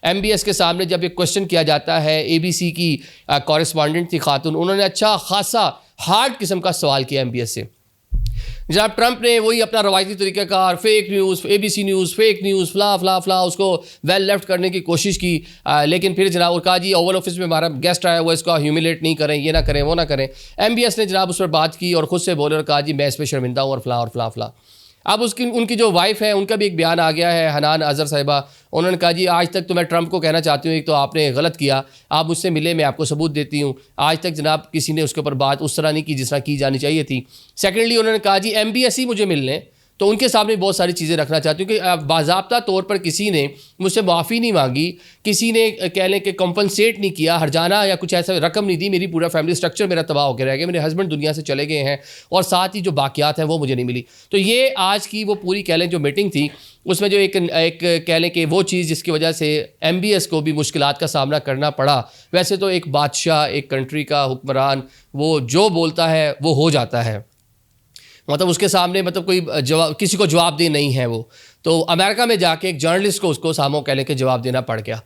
MBS के सामने जब एक क्वेश्चन किया जाता है, ABC की कॉरेस्पॉन्डेंट थी खातून, उन्होंने अच्छा खासा हार्ड किस्म का सवाल किया MBS से। जनाब ट्रंप ने वही अपना रवायती तरीक़ाकार fake news, ABC news, fake news, फला उसको वेल लेफ्ट करने की कोशिश की, लेकिन फिर जनाब और कहा जी ओवल ऑफिस में हमारा गेस्ट आया हुआ, इसको ह्यूमिलेट नहीं करें, ये ना करें, वो ना करें। MBS ने जनाब उस पर बात की और ख़ुद से बोले और कहा जी मैं इस पर शर्मिंदा हूँ और फला। अब उनकी जो वाइफ है उनका भी एक बयान आ गया है, हनान अजहर साहिबा। उन्होंने कहा जी आज तक तो मैं ट्रंप को कहना चाहती हूँ, एक तो आपने गलत किया, आप मुझसे मिले, मैं आपको सबूत देती हूँ। आज तक जनाब किसी ने उसके ऊपर बात उस तरह नहीं की जिस तरह की जानी चाहिए थी। सेकेंडली उन्होंने कहा जी MBS ही मुझे मिलने, तो उनके सामने बहुत सारी चीज़ें रखना चाहती हूँ कि बाज़ाब्ता तौर पर किसी ने मुझसे माफ़ी नहीं मांगी, किसी ने कह लें कि कॉम्पनसेट नहीं किया, हरजाना या कुछ ऐसा रकम नहीं दी, मेरी पूरा फैमिली स्ट्रक्चर मेरा तबाह होकर रह गया, मेरे हस्बैंड दुनिया से चले गए हैं और साथ ही जो बाकियात हैं वो मुझे नहीं मिली। तो ये आज की वो पूरी कह लें जो मीटिंग थी, उसमें जो एक कह लें कि वो चीज़ जिसकी वजह से MBS को भी मुश्किलात का सामना करना पड़ा। वैसे तो एक बादशाह, एक कंट्री का हुक्मरान, वो जो बोलता है वो हो जाता है, मतलब उसके सामने मतलब कोई जवाब, किसी को जवाबदेह नहीं है वो। तो अमेरिका में जाके एक जर्नलिस्ट को उसको सामने कह लें कि जवाब देना पड़ गया।